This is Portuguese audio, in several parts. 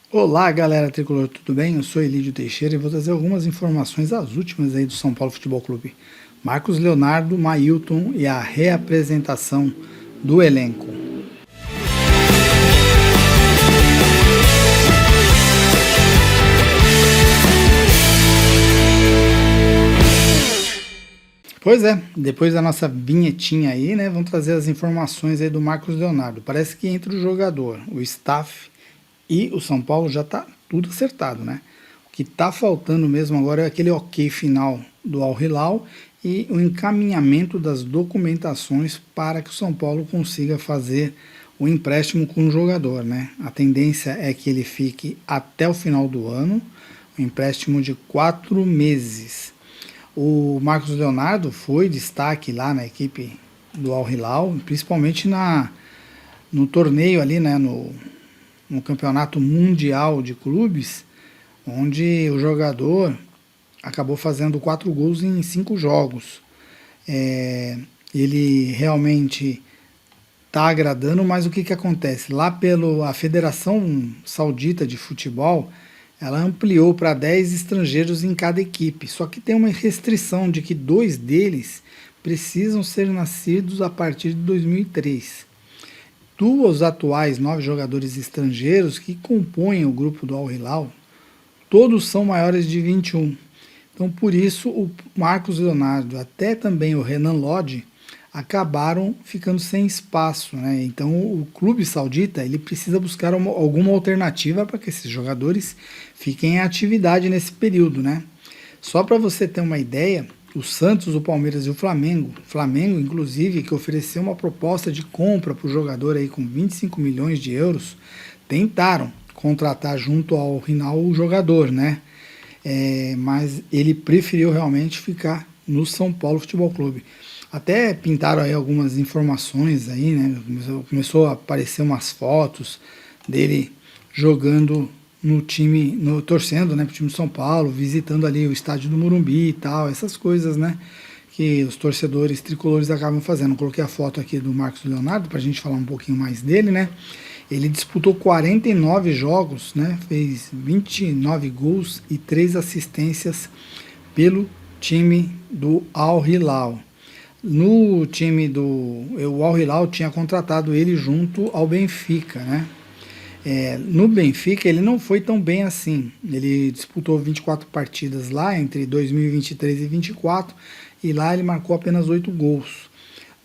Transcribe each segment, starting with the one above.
Olá, galera tricolor, tudo bem? Eu sou Elídio Teixeira e vou trazer algumas informações, as últimas aí do São Paulo Futebol Clube. Marcos Leonardo, Mailton e a reapresentação do elenco. Pois é, depois da nossa vinhetinha aí, né, vamos trazer as informações aí do Marcos Leonardo. Parece que entre o jogador, o staff e o São Paulo já tá tudo acertado, né? O que tá faltando mesmo agora é aquele ok final do Al Hilal e o encaminhamento das documentações para que o São Paulo consiga fazer o empréstimo com o jogador, né? A tendência é que ele fique até o final do ano, um empréstimo de 4 meses. O Marcos Leonardo foi destaque lá na equipe do Al Hilal, principalmente no torneio ali, né, no campeonato mundial de clubes, onde o jogador acabou fazendo 4 gols em 5 jogos. Ele realmente está agradando, mas o que, que acontece? Lá pela Federação Saudita de Futebol, ela ampliou para 10 estrangeiros em cada equipe, só que tem uma restrição de que 2 deles precisam ser nascidos a partir de 2003. Dos atuais 9 jogadores estrangeiros que compõem o grupo do Al Hilal, todos são maiores de 21. Então, por isso, o Marcos Leonardo, até também o Renan Lodge, acabaram ficando sem espaço, né? Então, o clube saudita ele precisa buscar alguma alternativa para que esses jogadores fiquem em atividade nesse período, né? Só para você ter uma ideia, o Santos, o Palmeiras e o Flamengo inclusive, que ofereceu uma proposta de compra para o jogador aí com 25 milhões de euros, tentaram contratar junto ao Rinal o jogador, né? Mas ele preferiu realmente ficar no São Paulo Futebol Clube. Até pintaram aí algumas informações aí, né? Começou a aparecer umas fotos dele jogando no time, torcendo, né, pro time de São Paulo, visitando ali o estádio do Morumbi e tal, essas coisas, né, que os torcedores tricolores acabam fazendo. Eu coloquei a foto aqui do Marcos Leonardo pra gente falar um pouquinho mais dele, né? Ele disputou 49 jogos, né? Fez 29 gols e 3 assistências pelo time do Al Hilal. No time do o Al Hilal tinha contratado ele junto ao Benfica, né? No Benfica ele não foi tão bem assim. Ele disputou 24 partidas lá entre 2023 e 24 e lá ele marcou apenas 8 gols.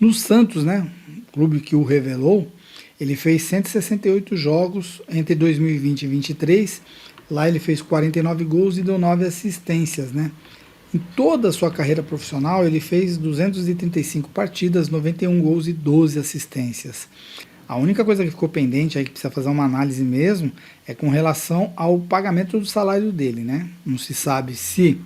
No Santos, né, clube que o revelou, ele fez 168 jogos entre 2020 e 2023. Lá ele fez 49 gols e deu 9 assistências, né? Em toda a sua carreira profissional, ele fez 235 partidas, 91 gols e 12 assistências. A única coisa que ficou pendente aí, que precisa fazer uma análise mesmo, é com relação ao pagamento do salário dele, né? Não se sabe se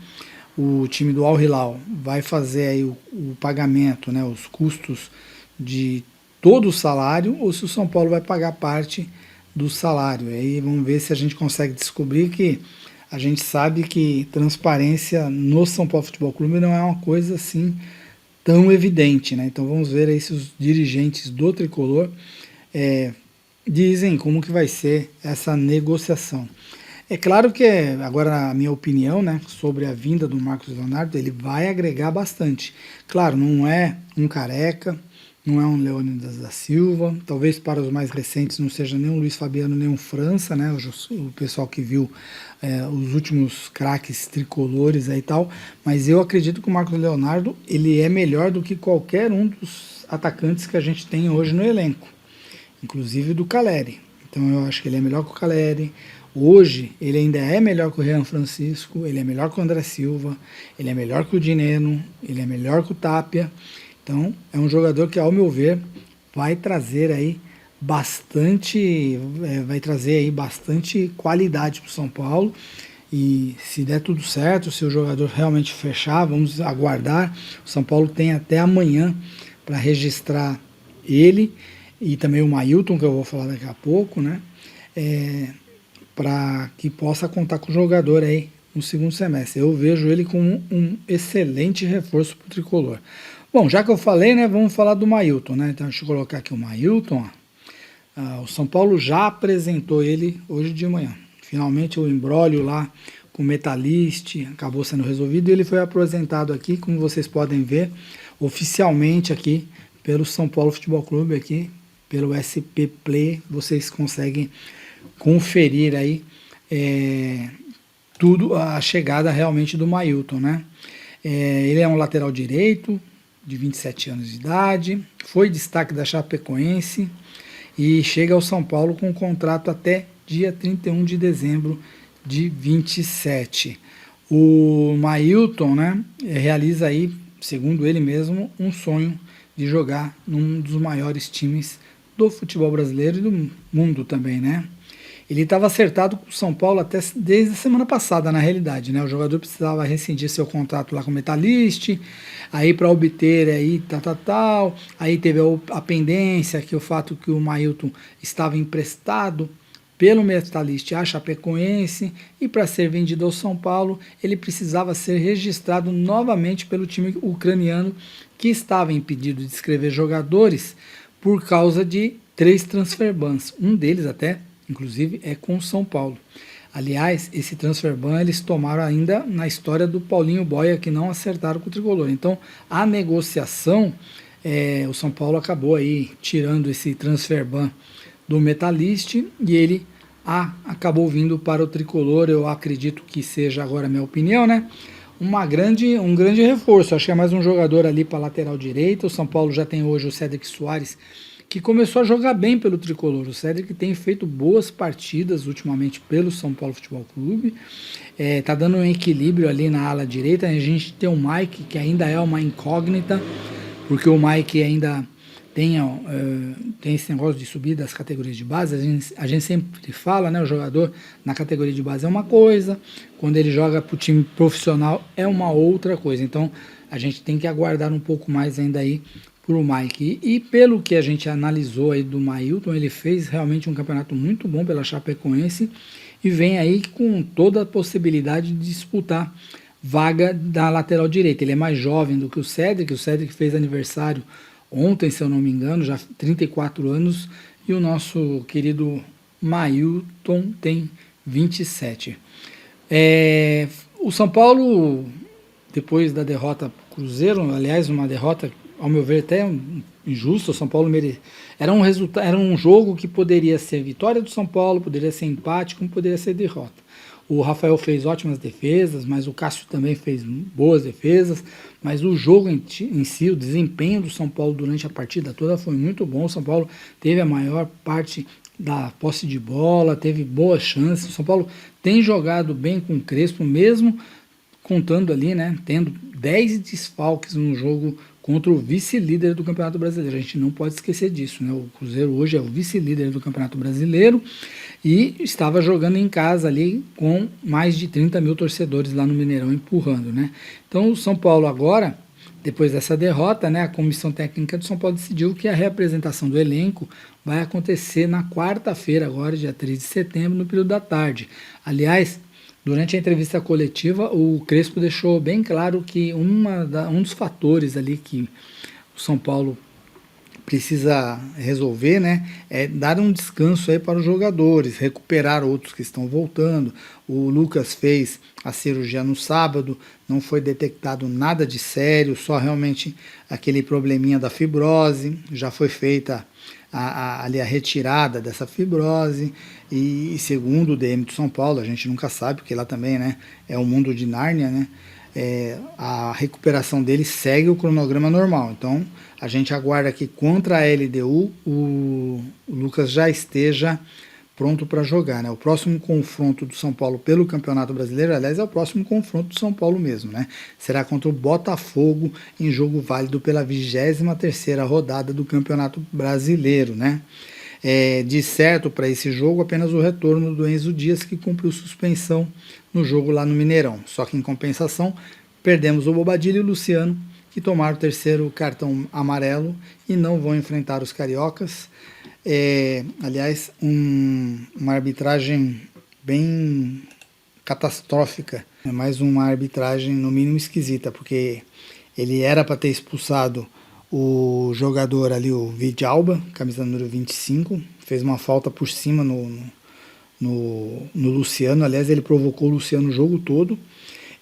o time do Al Hilal vai fazer aí o pagamento, né, os custos de todo o salário, ou se o São Paulo vai pagar parte do salário. Aí vamos ver se a gente consegue descobrir que a gente sabe que transparência no São Paulo Futebol Clube não é uma coisa assim tão evidente, né? Então vamos ver aí se os dirigentes do Tricolor é, dizem como que vai ser essa negociação. É claro que agora a minha opinião, né, sobre a vinda do Marcos Leonardo, ele vai agregar bastante. Claro, não é um Careca, não é um Leônidas da Silva, talvez para os mais recentes não seja nem um Luiz Fabiano, nem um França, né, o pessoal que viu os últimos craques tricolores aí e tal, mas eu acredito que o Marcos Leonardo ele é melhor do que qualquer um dos atacantes que a gente tem hoje no elenco, inclusive do Caleri. Então eu acho que ele é melhor que o Caleri. Hoje ele ainda é melhor que o Jean Francisco, ele é melhor que o André Silva, ele é melhor que o Dineno, ele é melhor que o Tapia. Então é um jogador que, ao meu ver, vai trazer aí bastante qualidade para o São Paulo. E se der tudo certo, se o jogador realmente fechar, vamos aguardar. O São Paulo tem até amanhã para registrar ele e também o Mailton, que eu vou falar daqui a pouco, né? Para que possa contar com o jogador aí no segundo semestre. Eu vejo ele como um excelente reforço para o Tricolor. Bom, já que eu falei, né, vamos falar do Mailton, né? Então deixa eu colocar aqui o Mailton. O São Paulo já apresentou ele hoje de manhã. Finalmente o imbróglio lá com o Metalist acabou sendo resolvido e ele foi apresentado aqui, como vocês podem ver, oficialmente aqui pelo São Paulo Futebol Clube, aqui pelo SP Play, vocês conseguem conferir aí tudo, a chegada realmente do Mailton, né? Ele é um lateral direito, de 27 anos de idade, foi destaque da Chapecoense e chega ao São Paulo com um contrato até dia 31 de dezembro de 27. O Mailton, né, realiza aí, segundo ele mesmo, um sonho de jogar num dos maiores times do futebol brasileiro e do mundo também, né? Ele estava acertado com o São Paulo até desde a semana passada, na realidade, né? O jogador precisava rescindir seu contrato lá com o Metalist, aí para obter aí tal. Aí teve a pendência, que o fato que o Mailton estava emprestado pelo Metalist à Chapecoense e para ser vendido ao São Paulo, ele precisava ser registrado novamente pelo time ucraniano que estava impedido de inscrever jogadores por causa de 3 transfer bans. Um deles até inclusive é com o São Paulo. Aliás, esse transfer ban eles tomaram ainda na história do Paulinho Boia, que não acertaram com o Tricolor. Então, a negociação, o São Paulo acabou aí tirando esse transfer ban do Metalist e ele acabou vindo para o Tricolor. Eu acredito que seja, agora a minha opinião, né? Um grande reforço. Acho que é mais um jogador ali para lateral direita. O São Paulo já tem hoje o Cédric Soares, que começou a jogar bem pelo Tricolor. O Cédric tem feito boas partidas ultimamente pelo São Paulo Futebol Clube. Tá dando um equilíbrio ali na ala direita. A gente tem o Mike, que ainda é uma incógnita, porque o Mike ainda tem esse negócio de subir das categorias de base. A gente sempre fala, né? O jogador na categoria de base é uma coisa, quando ele joga para o time profissional é uma outra coisa. Então a gente tem que aguardar um pouco mais ainda aí para o Mike. E pelo que a gente analisou aí do Mailton, ele fez realmente um campeonato muito bom pela Chapecoense e vem aí com toda a possibilidade de disputar vaga da lateral direita. Ele é mais jovem do que o Cédric fez aniversário ontem, se eu não me engano, já 34 anos, e o nosso querido Mailton tem 27. O São Paulo, depois da derrota para o Cruzeiro, aliás, uma derrota, ao meu ver, até injusta, o São Paulo era um jogo que poderia ser vitória do São Paulo, poderia ser empate, como poderia ser derrota. O Rafael fez ótimas defesas, mas o Cássio também fez boas defesas, mas o jogo em si, o desempenho do São Paulo durante a partida toda foi muito bom. O São Paulo teve a maior parte da posse de bola, teve boas chances. O São Paulo tem jogado bem com o Crespo, mesmo contando ali, né, tendo 10 desfalques no jogo contra o vice-líder do Campeonato Brasileiro. A gente não pode esquecer disso, né? O Cruzeiro hoje é o vice-líder do Campeonato Brasileiro e estava jogando em casa ali com mais de 30 mil torcedores lá no Mineirão empurrando, né? Então o São Paulo agora, depois dessa derrota, né, a comissão técnica do São Paulo decidiu que a reapresentação do elenco vai acontecer na quarta-feira, agora, dia 3 de setembro, no período da tarde. Aliás, durante a entrevista coletiva, o Crespo deixou bem claro que um dos fatores ali que o São Paulo precisa resolver, né, é dar um descanso aí para os jogadores, recuperar outros que estão voltando. O Lucas fez a cirurgia no sábado, não foi detectado nada de sério, só realmente aquele probleminha da fibrose. Já foi feita ali a retirada dessa fibrose e segundo o DM de São Paulo, a gente nunca sabe, porque lá também, né, é um mundo de Nárnia, né, a recuperação dele segue o cronograma normal. Então a gente aguarda que contra a LDU o Lucas já esteja pronto para jogar, né? O próximo confronto do São Paulo pelo Campeonato Brasileiro, aliás, é o próximo confronto do São Paulo mesmo, né? Será contra o Botafogo em jogo válido pela 23ª rodada do Campeonato Brasileiro, né? De certo para esse jogo apenas o retorno do Enzo Dias, que cumpriu suspensão no jogo lá no Mineirão. Só que em compensação perdemos o Bobadilha e o Luciano, que tomaram o 3º cartão amarelo e não vão enfrentar os cariocas. Aliás, uma arbitragem bem catastrófica, mais uma arbitragem no mínimo esquisita, porque ele era para ter expulsado o jogador ali, o Vidalba, camisa número 25, fez uma falta por cima no Luciano. Aliás, ele provocou o Luciano o jogo todo.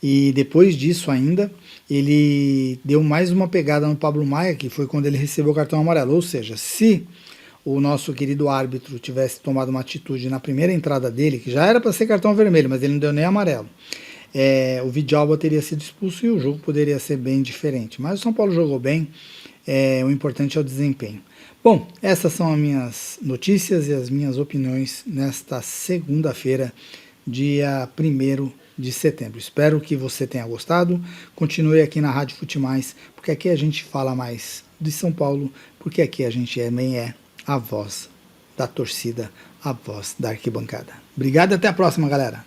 E depois disso ainda, ele deu mais uma pegada no Pablo Maia, que foi quando ele recebeu o cartão amarelo. Ou seja, se o nosso querido árbitro tivesse tomado uma atitude na primeira entrada dele, que já era para ser cartão vermelho, mas ele não deu nem amarelo, o Vidalba teria sido expulso e o jogo poderia ser bem diferente. Mas o São Paulo jogou bem, o importante é o desempenho. Bom, essas são as minhas notícias e as minhas opiniões nesta segunda-feira, dia 1º de setembro. Espero que você tenha gostado. Continue aqui na Rádio Fute Mais, porque aqui a gente fala mais de São Paulo, porque aqui a gente também é a voz da torcida, a voz da arquibancada. Obrigado e até a próxima, galera.